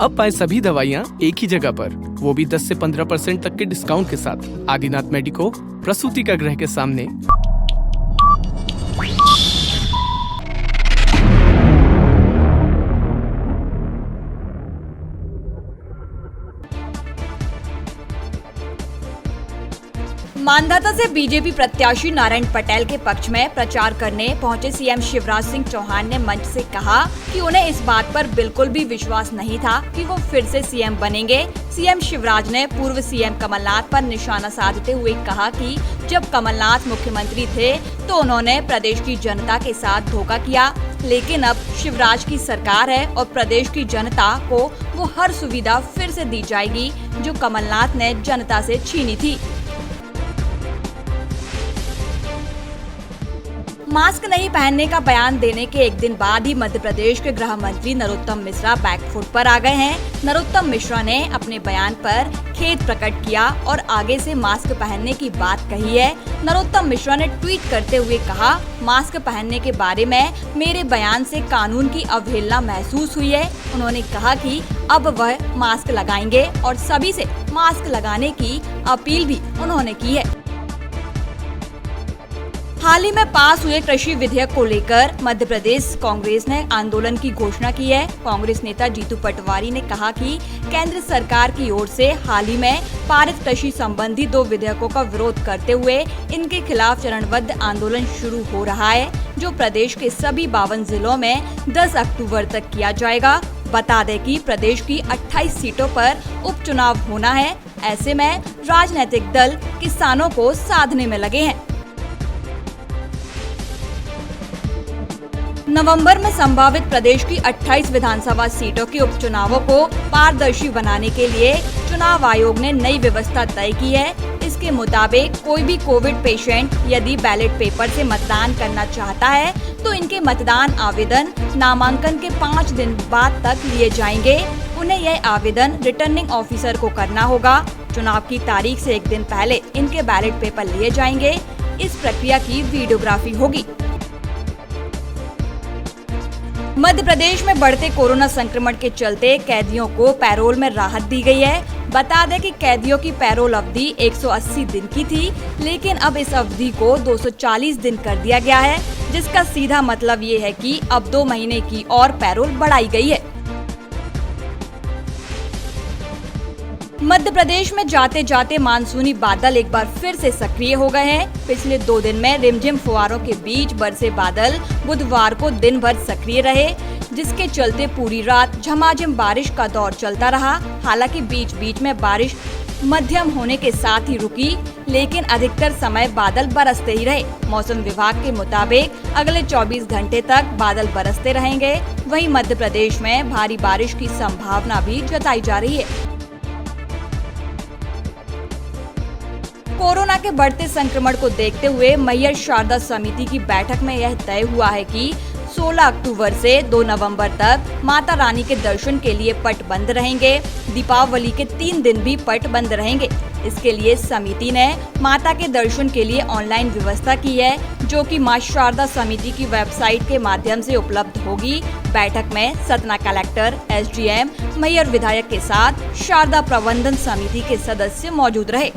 अब पाए सभी दवाइयाँ एक ही जगह पर, वो भी 10 से 15% तक के डिस्काउंट के साथ। आदिनाथ मेडिको, प्रसूति का गृह के सामने। मांधाता से बीजेपी प्रत्याशी नारायण पटेल के पक्ष में प्रचार करने पहुंचे सीएम शिवराज सिंह चौहान ने मंच से कहा कि उन्हें इस बात पर बिल्कुल भी विश्वास नहीं था कि वो फिर से सीएम बनेंगे। सीएम शिवराज ने पूर्व सीएम कमलनाथ पर निशाना साधते हुए कहा कि जब कमलनाथ मुख्यमंत्री थे तो उन्होंने प्रदेश की जनता के साथ धोखा किया, लेकिन अब शिवराज की सरकार है और प्रदेश की जनता को वो हर सुविधा फिर से दी जाएगी जो कमलनाथ ने जनता से छीनी थी। मास्क नहीं पहनने का बयान देने के एक दिन बाद ही मध्य प्रदेश के गृह मंत्री नरोत्तम मिश्रा बैकफुट पर आ गए हैं। नरोत्तम मिश्रा ने अपने बयान पर खेद प्रकट किया और आगे से मास्क पहनने की बात कही है। नरोत्तम मिश्रा ने ट्वीट करते हुए कहा, मास्क पहनने के बारे में मेरे बयान से कानून की अवहेलना महसूस हुई है। उन्होंने कहा कि अब वह मास्क लगाएंगे और सभी से मास्क लगाने की अपील भी उन्होंने की है। हाल ही में पास हुए कृषि विधेयक को लेकर मध्य प्रदेश कांग्रेस ने आंदोलन की घोषणा की है। कांग्रेस नेता जीतू पटवारी ने कहा कि केंद्र सरकार की ओर से हाल ही में पारित कृषि संबंधी 2 विधेयकों का विरोध करते हुए इनके खिलाफ चरणबद्ध आंदोलन शुरू हो रहा है, जो प्रदेश के सभी 52 जिलों में 10 अक्टूबर तक किया जाएगा। बता दें कि प्रदेश की 28 सीटों पर उपचुनाव होना है। ऐसे में राजनीतिक दल किसानों को साधने में लगे हैं। नवंबर में संभावित प्रदेश की 28 विधानसभा सीटों के उपचुनावों को पारदर्शी बनाने के लिए चुनाव आयोग ने नई व्यवस्था तय की है। इसके मुताबिक कोई भी कोविड पेशेंट यदि बैलेट पेपर से मतदान करना चाहता है तो इनके मतदान आवेदन नामांकन के 5 दिन बाद तक लिए जाएंगे। उन्हें यह आवेदन रिटर्निंग ऑफिसर को करना होगा। चुनाव की तारीख से एक दिन पहले इनके बैलेट पेपर लिए जाएंगे। इस प्रक्रिया की वीडियोग्राफी होगी। मध्य प्रदेश में बढ़ते कोरोना संक्रमण के चलते कैदियों को पैरोल में राहत दी गई है। बता दें कि कैदियों की पैरोल अवधि 180 दिन की थी, लेकिन अब इस अवधि को 240 दिन कर दिया गया है, जिसका सीधा मतलब ये है कि अब 2 महीने की और पैरोल बढ़ाई गई है। मध्य प्रदेश में जाते जाते मानसूनी बादल एक बार फिर से सक्रिय हो गए हैं। पिछले 2 दिन में रिमझिम फुहारों के बीच बरसे बादल बुधवार को दिन भर सक्रिय रहे, जिसके चलते पूरी रात झमाझम बारिश का दौर चलता रहा। हालांकि बीच बीच में बारिश मध्यम होने के साथ ही रुकी, लेकिन अधिकतर समय बादल बरसते ही रहे। मौसम विभाग के मुताबिक अगले 24 घंटे तक बादल बरसते रहेंगे। वहीं मध्य प्रदेश में भारी बारिश की संभावना भी जताई जा रही है। कोरोना के बढ़ते संक्रमण को देखते हुए मैहर शारदा समिति की बैठक में यह तय हुआ है कि 16 अक्टूबर से 2 नवंबर तक माता रानी के दर्शन के लिए पट बंद रहेंगे। दीपावली के 3 दिन भी पट बंद रहेंगे। इसके लिए समिति ने माता के दर्शन के लिए ऑनलाइन व्यवस्था की है, जो कि मां शारदा समिति की वेबसाइट के माध्यम से उपलब्ध होगी। बैठक में सतना कलेक्टर, एसडीएम, मैहर विधायक के साथ शारदा प्रबंधन समिति के सदस्य मौजूद रहे।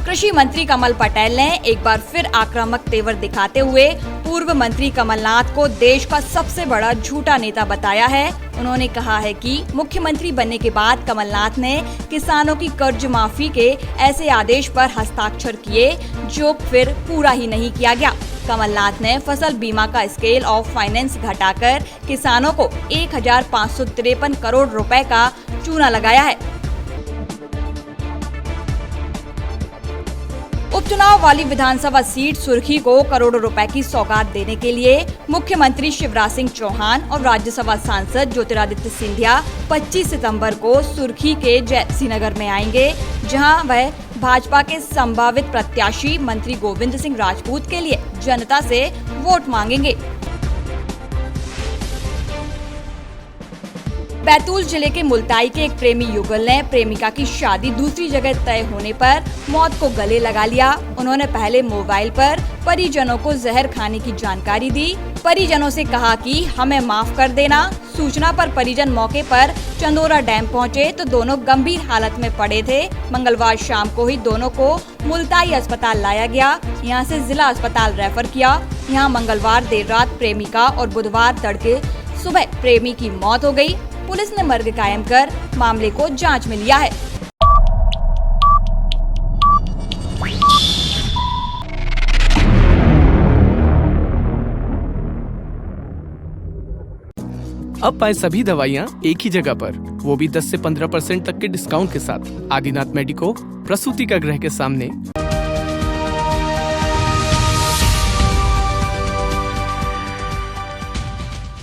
कृषि मंत्री कमल पटेल ने एक बार फिर आक्रामक तेवर दिखाते हुए पूर्व मंत्री कमलनाथ को देश का सबसे बड़ा झूठा नेता बताया है। उन्होंने कहा है कि मुख्यमंत्री बनने के बाद कमलनाथ ने किसानों की कर्ज माफी के ऐसे आदेश पर हस्ताक्षर किए जो फिर पूरा ही नहीं किया गया। कमलनाथ ने फसल बीमा का स्केल ऑफ फाइनेंस घटाकर किसानों को 1553 करोड़ रुपए का चूना लगाया है। उपचुनाव वाली विधानसभा सीट सुर्खी को करोड़ों रुपए की सौगात देने के लिए मुख्यमंत्री शिवराज सिंह चौहान और राज्यसभा सांसद ज्योतिरादित्य सिंधिया 25 सितंबर को सुर्खी के जयसिंहनगर में आएंगे, जहां वह भाजपा के संभावित प्रत्याशी मंत्री गोविंद सिंह राजपूत के लिए जनता से वोट मांगेंगे। बैतूल जिले के मुल्ताई के एक प्रेमी युगल ने प्रेमिका की शादी दूसरी जगह तय होने पर मौत को गले लगा लिया। उन्होंने पहले मोबाइल पर परिजनों को जहर खाने की जानकारी दी। परिजनों से कहा कि हमें माफ कर देना। सूचना पर परिजन मौके पर चंदोरा डैम पहुंचे तो दोनों गंभीर हालत में पड़े थे। मंगलवार शाम को ही दोनों को मुल्ताई अस्पताल लाया गया। यहां से जिला अस्पताल रेफर किया। यहां मंगलवार देर रात प्रेमिका और बुधवार तड़के सुबह प्रेमी की मौत हो गई। पुलिस ने मर्ग कायम कर मामले को जांच में लिया है। अब पाए सभी दवाइयाँ एक ही जगह पर, वो भी 10 से 15% तक के डिस्काउंट के साथ। आदिनाथ मेडिको, प्रसूति का गृह के सामने।